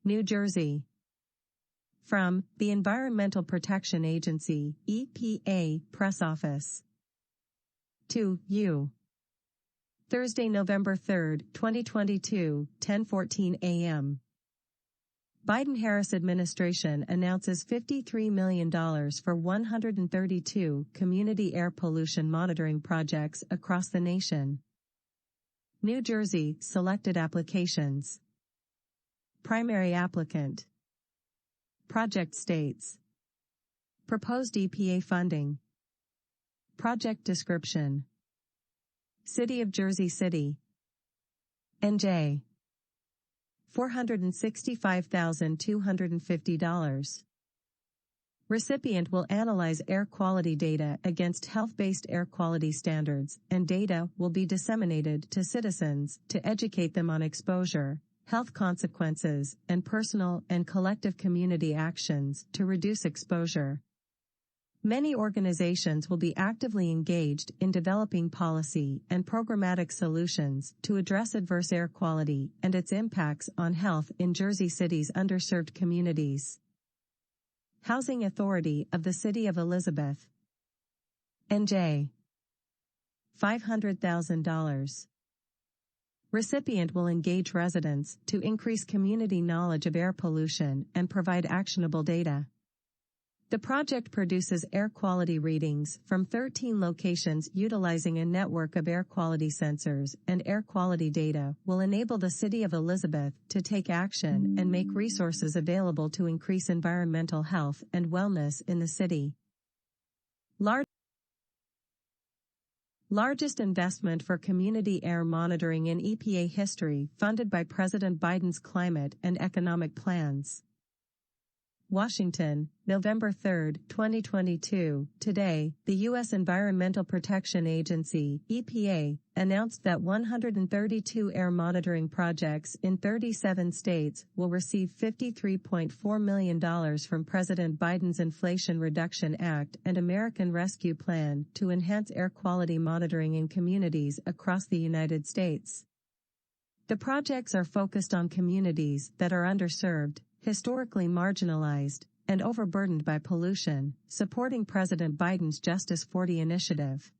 New Jersey. From the Environmental Protection Agency, EPA, Press Office. To you. Thursday, November 3, 2022, 10:14 a.m. Biden-Harris administration announces $53 million for 132 community air pollution monitoring projects across the nation. New Jersey selected applications. Primary applicant. Project states. Proposed EPA funding. Project description. City of Jersey City. NJ. $465,250. Recipient will analyze air quality data against health-based air quality standards, and data will be disseminated to citizens to educate them on exposure, health consequences, and personal and collective community actions to reduce exposure. Many organizations will be actively engaged in developing policy and programmatic solutions to address adverse air quality and its impacts on health in Jersey City's underserved communities. Housing Authority of the City of Elizabeth. NJ. $500,000. Recipient will engage residents to increase community knowledge of air pollution and provide actionable data. The project produces air quality readings from 13 locations utilizing a network of air quality sensors, and air quality data will enable the City of Elizabeth to take action and make resources available to increase environmental health and wellness in the city. Largest investment for community air monitoring in EPA history, funded by President Biden's climate and economic plans. Washington, November 3, 2022. Today, the U.S. Environmental Protection Agency, EPA, announced that 132 air monitoring projects in 37 states will receive $53.4 million from President Biden's Inflation Reduction Act and American Rescue Plan to enhance air quality monitoring in communities across the United States. The projects are focused on communities that are underserved, historically marginalized, and overburdened by pollution, supporting President Biden's Justice 40 initiative.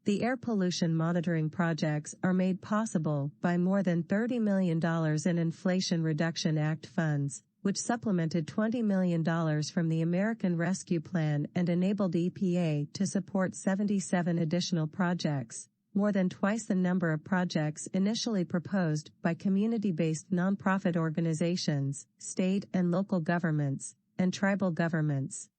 The air pollution monitoring projects are made possible by more than $30 million in Inflation Reduction Act funds, which supplemented $20 million from the American Rescue Plan and enabled EPA to support 77 additional projects, more than twice the number of projects initially proposed by community-based nonprofit organizations, state and local governments, and tribal governments.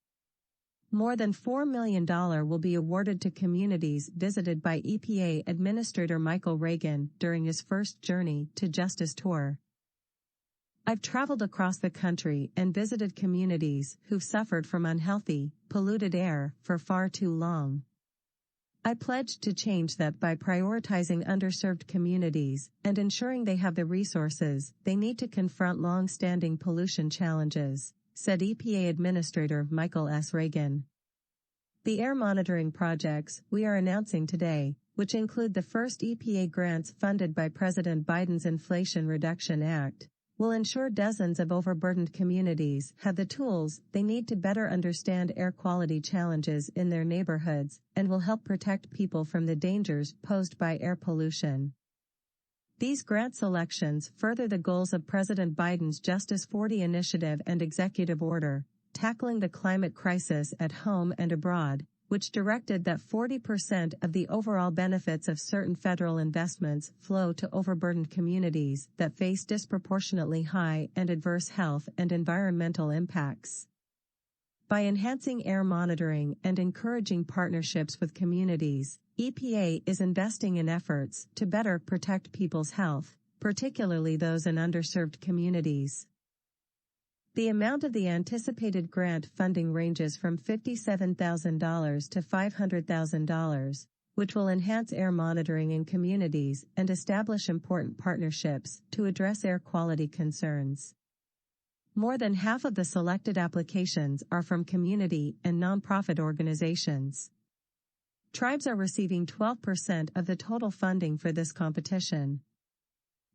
More than $4 million will be awarded to communities visited by EPA Administrator Michael Regan during his first Journey to Justice tour. I've traveled across the country and visited communities who've suffered from unhealthy, polluted air for far too long. I pledged to change that by prioritizing underserved communities and ensuring they have the resources they need to confront long-standing pollution challenges, said EPA Administrator Michael S. Regan. The air monitoring projects we are announcing today, which include the first EPA grants funded by President Biden's Inflation Reduction Act, will ensure dozens of overburdened communities have the tools they need to better understand air quality challenges in their neighborhoods and will help protect people from the dangers posed by air pollution. These grant selections further the goals of President Biden's Justice 40 initiative and executive order, tackling the climate crisis at home and abroad, which directed that 40% of the overall benefits of certain federal investments flow to overburdened communities that face disproportionately high and adverse health and environmental impacts. By enhancing air monitoring and encouraging partnerships with communities, EPA is investing in efforts to better protect people's health, particularly those in underserved communities. The amount of the anticipated grant funding ranges from $57,000 to $500,000, which will enhance air monitoring in communities and establish important partnerships to address air quality concerns. More than half of the selected applications are from community and nonprofit organizations. Tribes are receiving 12% of the total funding for this competition.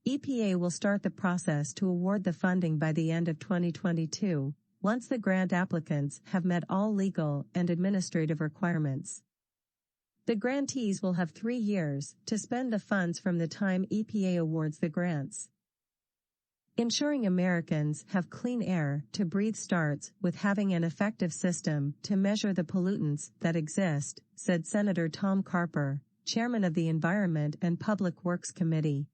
EPA will start the process to award the funding by the end of 2022, once the grant applicants have met all legal and administrative requirements. The grantees will have 3 years to spend the funds from the time EPA awards the grants. Ensuring Americans have clean air to breathe starts with having an effective system to measure the pollutants that exist, said Senator Tom Carper, chairman of the Environment and Public Works Committee.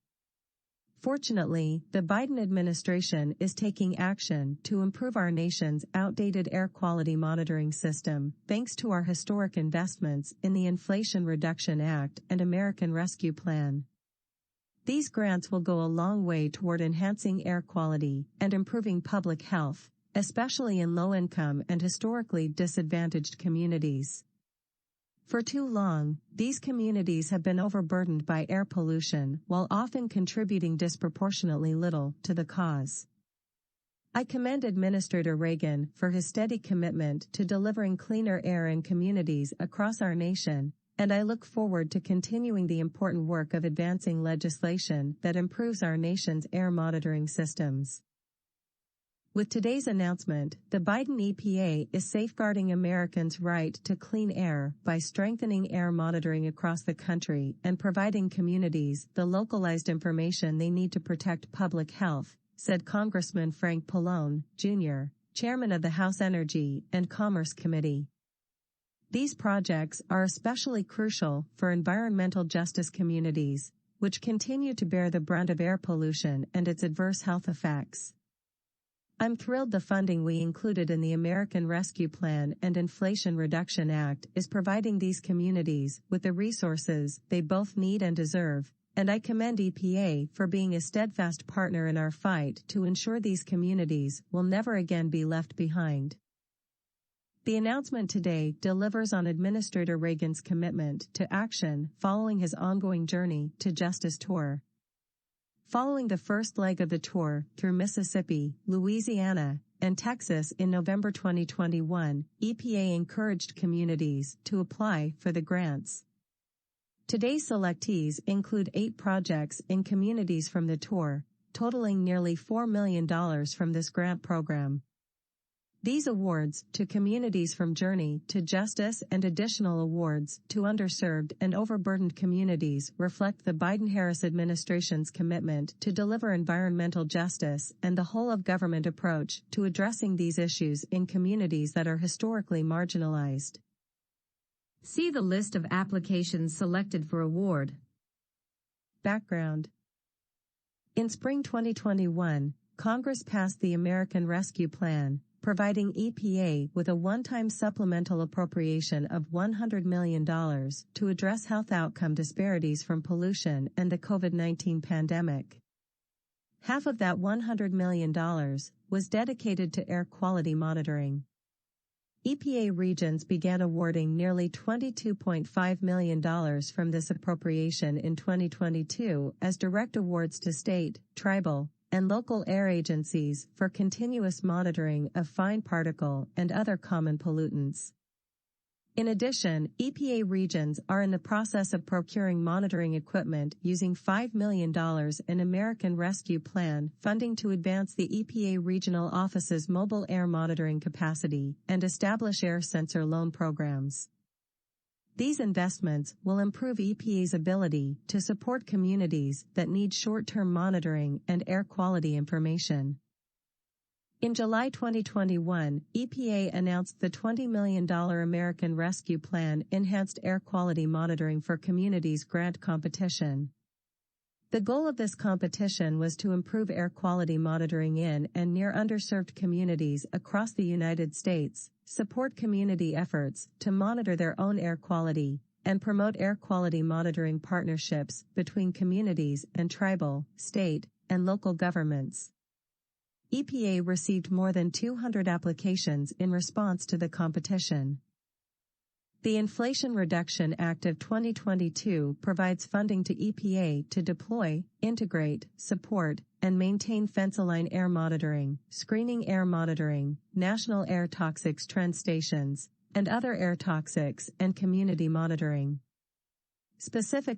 Fortunately, the Biden administration is taking action to improve our nation's outdated air quality monitoring system, thanks to our historic investments in the Inflation Reduction Act and American Rescue Plan. These grants will go a long way toward enhancing air quality and improving public health, especially in low-income and historically disadvantaged communities. For too long, these communities have been overburdened by air pollution while often contributing disproportionately little to the cause. I commend Administrator Reagan for his steady commitment to delivering cleaner air in communities across our nation, and I look forward to continuing the important work of advancing legislation that improves our nation's air monitoring systems. With today's announcement, the Biden EPA is safeguarding Americans' right to clean air by strengthening air monitoring across the country and providing communities the localized information they need to protect public health, said Congressman Frank Pallone, Jr., chairman of the House Energy and Commerce Committee. These projects are especially crucial for environmental justice communities, which continue to bear the brunt of air pollution and its adverse health effects. I'm thrilled the funding we included in the American Rescue Plan and Inflation Reduction Act is providing these communities with the resources they both need and deserve, and I commend EPA for being a steadfast partner in our fight to ensure these communities will never again be left behind. The announcement today delivers on Administrator Reagan's commitment to action following his ongoing journey to justice tour. Following the first leg of the tour through Mississippi, Louisiana, and Texas in November 2021, EPA encouraged communities to apply for the grants. Today's selectees include 8 projects in communities from the tour, totaling nearly $4 million from this grant program. These awards to communities from Journey to Justice and additional awards to underserved and overburdened communities reflect the Biden-Harris administration's commitment to deliver environmental justice and the whole-of-government approach to addressing these issues in communities that are historically marginalized. See the list of applications selected for award. Background. In spring 2021, Congress passed the American Rescue Plan, providing EPA with a one-time supplemental appropriation of $100 million to address health outcome disparities from pollution and the COVID-19 pandemic. Half of that $100 million was dedicated to air quality monitoring. EPA regions began awarding nearly $22.5 million from this appropriation in 2022 as direct awards to state, tribal, and local air agencies for continuous monitoring of fine particle and other common pollutants. In addition, EPA regions are in the process of procuring monitoring equipment using $5 million in American Rescue Plan funding to advance the EPA regional office's mobile air monitoring capacity and establish air sensor loan programs. These investments will improve EPA's ability to support communities that need short-term monitoring and air quality information. In July 2021, EPA announced the $20 million American Rescue Plan Enhanced Air Quality Monitoring for Communities grant competition. The goal of this competition was to improve air quality monitoring in and near underserved communities across the United States, support community efforts to monitor their own air quality, and promote air quality monitoring partnerships between communities and tribal, state, and local governments. EPA received more than 200 applications in response to the competition. The Inflation Reduction Act of 2022 provides funding to EPA to deploy, integrate, support, and maintain fence-align air monitoring, screening air monitoring, national air toxics trend stations, and other air toxics and community monitoring. Specifically,